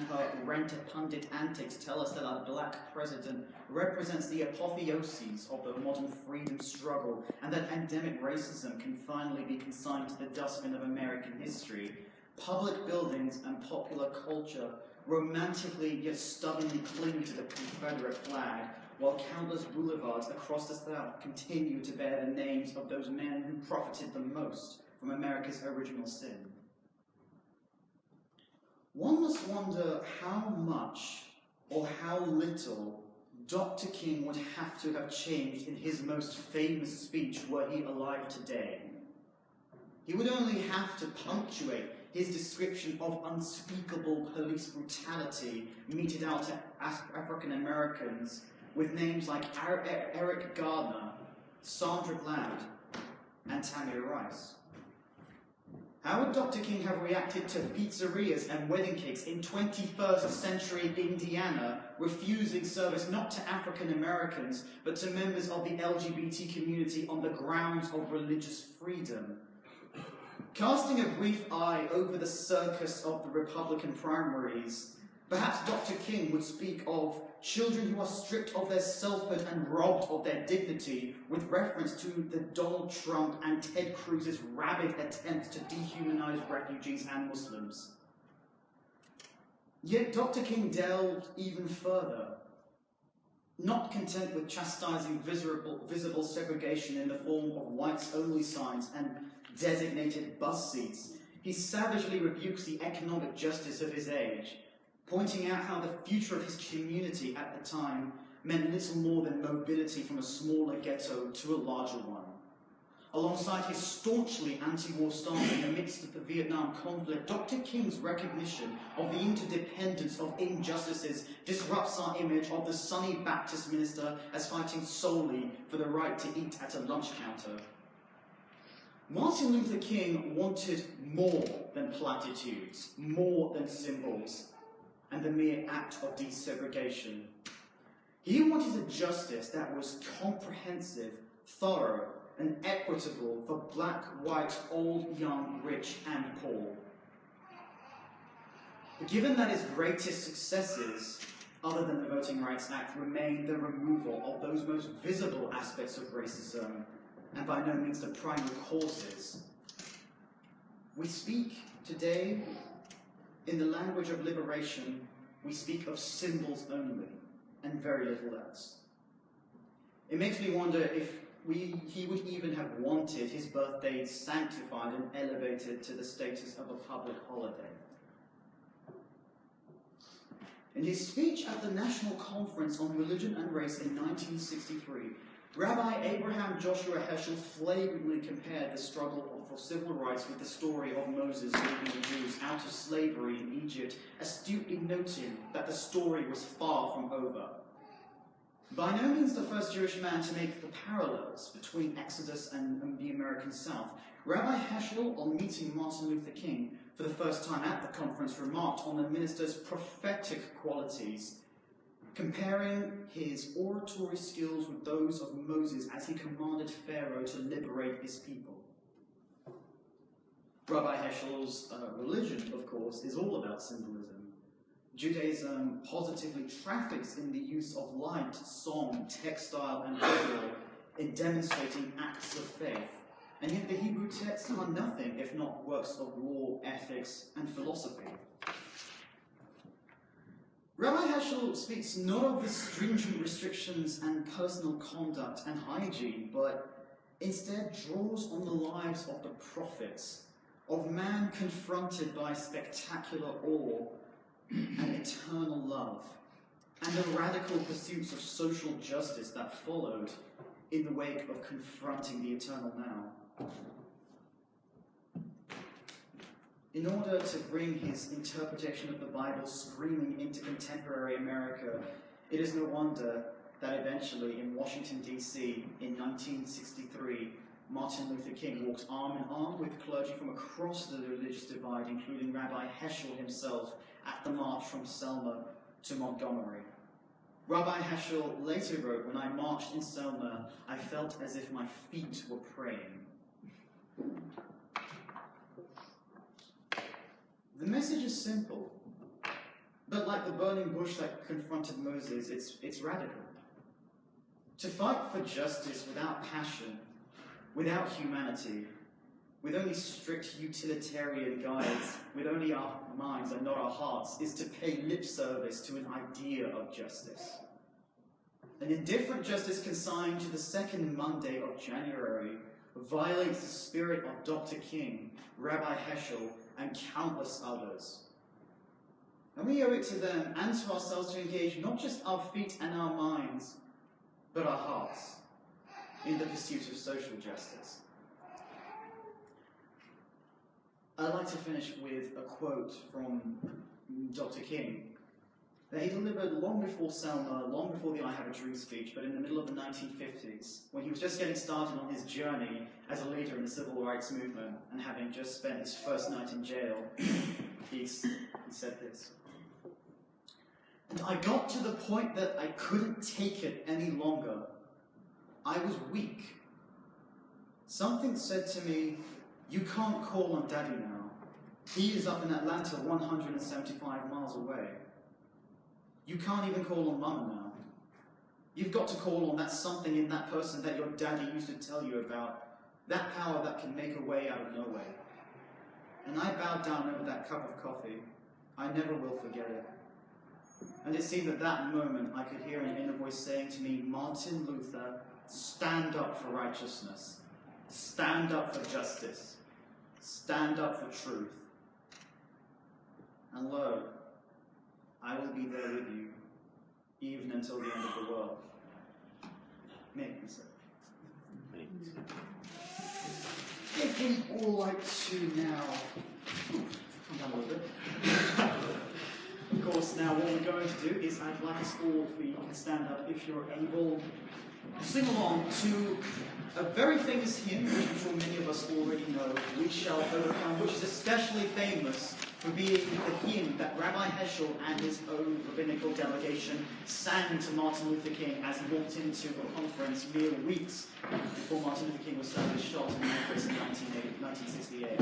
her rent-a-pundit antics tell us that our black president represents the apotheosis of the modern freedom struggle, and that endemic racism can finally be consigned to the dustbin of American history, public buildings and popular culture romantically yet stubbornly cling to the Confederate flag, while countless boulevards across the South continue to bear the names of those men who profited the most from America's original sin. One must wonder how much or how little Dr. King would have to have changed in his most famous speech were he alive today. He would only have to punctuate his description of unspeakable police brutality meted out to African Americans with names like Eric Gardner, Sandra Bland, and Tamir Rice. How would Dr. King have reacted to pizzerias and wedding cakes in 21st century Indiana refusing service not to African Americans, but to members of the LGBT community on the grounds of religious freedom? Casting a brief eye over the circus of the Republican primaries, perhaps Dr. King would speak of children who are stripped of their selfhood and robbed of their dignity, with reference to the Donald Trump and Ted Cruz's rabid attempts to dehumanize refugees and Muslims. Yet Dr. King delved even further. Not content with chastising visible segregation in the form of whites-only signs and designated bus seats, he savagely rebukes the economic justice of his age, pointing out how the future of his community at the time meant little more than mobility from a smaller ghetto to a larger one. Alongside his staunchly anti-war stance in the midst of the Vietnam conflict, Dr. King's recognition of the interdependence of injustices disrupts our image of the sunny Baptist minister as fighting solely for the right to eat at a lunch counter. Martin Luther King wanted more than platitudes, more than symbols, and the mere act of desegregation. He wanted a justice that was comprehensive, thorough, and equitable for black, white, old, young, rich, and poor. Given that his greatest successes, other than the Voting Rights Act, remain the removal of those most visible aspects of racism, and by no means the primary causes, we speak today, in the language of liberation, we speak of symbols only, and very little else. It makes me wonder if he would even have wanted his birthday sanctified and elevated to the status of a public holiday. In his speech at the National Conference on Religion and Race in 1963, Rabbi Abraham Joshua Heschel flagrantly compared the struggle for civil rights with the story of Moses leading the Jews out of slavery in Egypt, astutely noting that the story was far from over. By no means the first Jewish man to make the parallels between Exodus and the American South, Rabbi Heschel, on meeting Martin Luther King for the first time at the conference, remarked on the minister's prophetic qualities, comparing his oratory skills with those of Moses as he commanded Pharaoh to liberate his people. Rabbi Heschel's religion, of course, is all about symbolism. Judaism positively traffics in the use of light, song, textile, and visual in demonstrating acts of faith. And yet the Hebrew texts are nothing if not works of law, ethics, and philosophy. Rabbi Heschel speaks not of the stringent restrictions and personal conduct and hygiene, but instead draws on the lives of the prophets, of man confronted by spectacular awe and eternal love, and the radical pursuits of social justice that followed in the wake of confronting the eternal now. In order to bring his interpretation of the Bible screaming into contemporary America, it is no wonder that eventually in Washington, D.C. in 1963, Martin Luther King walked arm in arm with clergy from across the religious divide, including Rabbi Heschel himself, at the march from Selma to Montgomery. Rabbi Heschel later wrote, "When I marched in Selma, I felt as if my feet were praying." The message is simple. But like the burning bush that confronted Moses, it's radical. To fight for justice without passion, without humanity, with only strict utilitarian guides, with only our minds and not our hearts, is to pay lip service to an idea of justice. An indifferent justice consigned to the second Monday of January violates the spirit of Dr. King, Rabbi Heschel, and countless others. And we owe it to them and to ourselves to engage not just our feet and our minds, but our hearts in the pursuit of social justice. I'd like to finish with a quote from Dr. King that he delivered long before Selma, long before the I Have a Dream speech, but in the middle of the 1950s, when he was just getting started on his journey as a leader in the civil rights movement and having just spent his first night in jail. He said this: "And I got to the point that I couldn't take it any longer. I was weak. Something said to me, 'You can't call on Daddy now. He is up in Atlanta 175 miles away. You can't even call on Mama now. You've got to call on that something in that person that your daddy used to tell you about, that power that can make a way out of no way.' And I bowed down over that cup of coffee. I never will forget it. And it seemed at that moment I could hear an inner voice saying to me, 'Martin Luther, stand up for righteousness. Stand up for justice. Stand up for truth. And lo, I will be there with you, even until the end of the world.'" Make me so. If we all like to now, come down a little bit. Of course, now what we're going to do is I'd like us all, if we can stand up if you're able, sing along to a very famous hymn, which I'm sure many of us already know, "We Shall Overcome," which is especially famous for being the hymn that Rabbi Heschel and his own rabbinical delegation sang to Martin Luther King as he walked into a conference mere weeks before Martin Luther King was sadly shot in Memphis in 1968.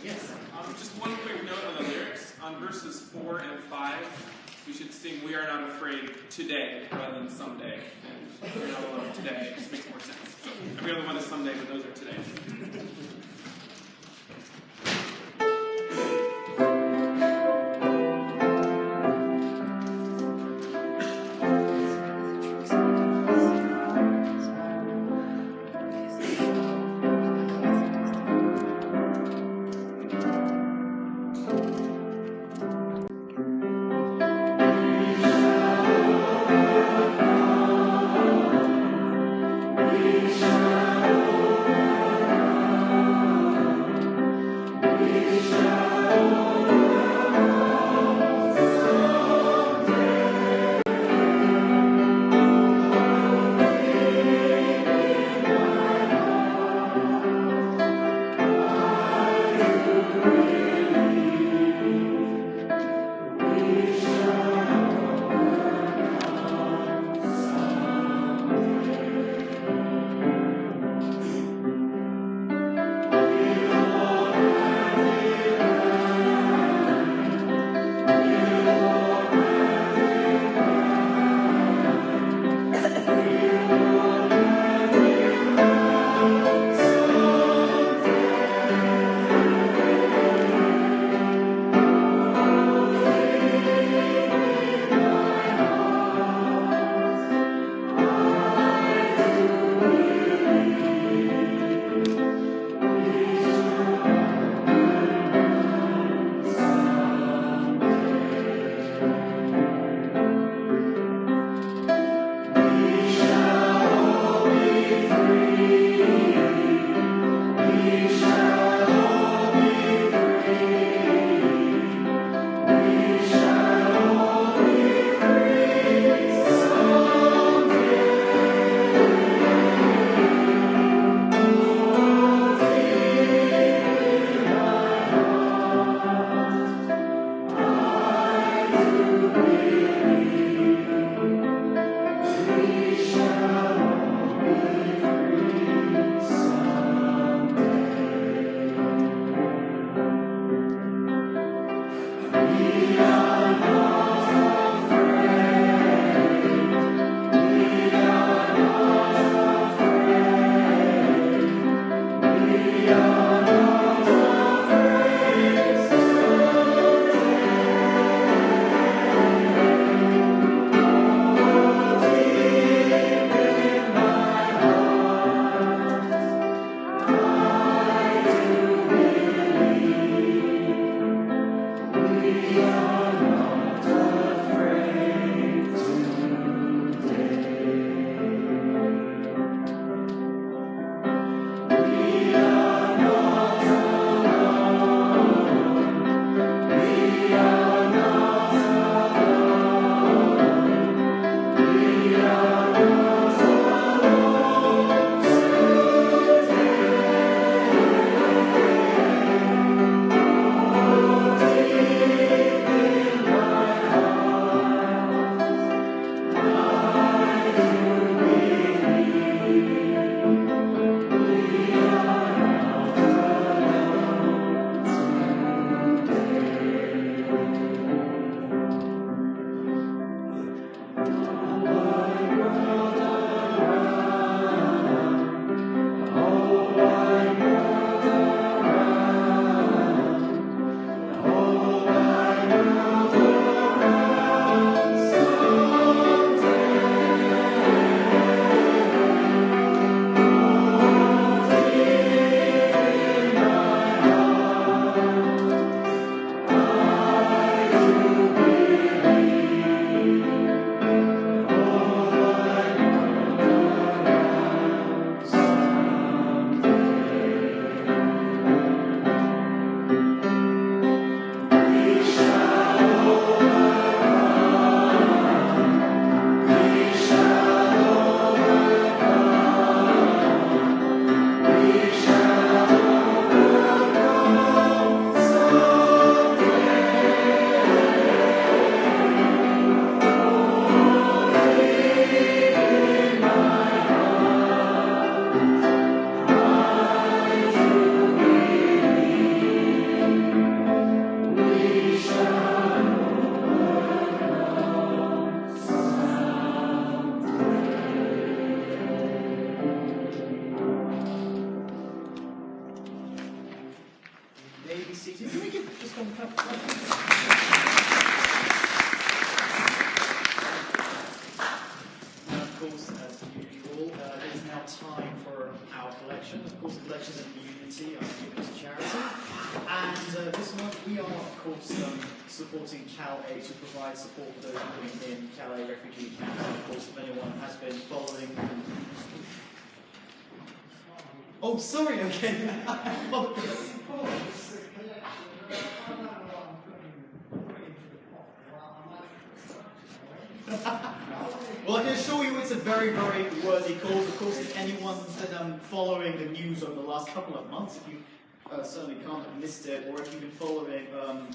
Yes? Just one quick note on the lyrics. On verses 4 and 5, we should sing "We Are Not Afraid" today rather than someday. And "We're Not Alone" today. It just makes more sense. So every other one is someday, but those are today. We shall Supporting Calais to provide support for those living in Calais refugee camps. Of course, if anyone has been following. Oh, sorry, okay. Well, I can assure you it's a very, very worthy cause. Of course, if anyone's been following the news over the last couple of months, if you certainly can't have missed it, or if you've been following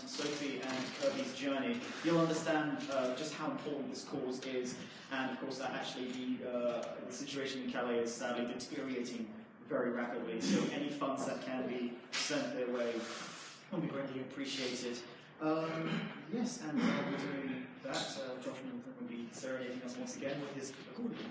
Sophie and Kirby's journey, you'll understand just how important this cause is, and of course that actually the situation in Calais is sadly deteriorating very rapidly, so any funds that can be sent their way will be greatly appreciated. Yes, and while we're doing that, Josh will be serenading us once again with his accordion.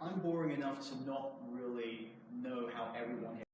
I'm boring enough to not really know how everyone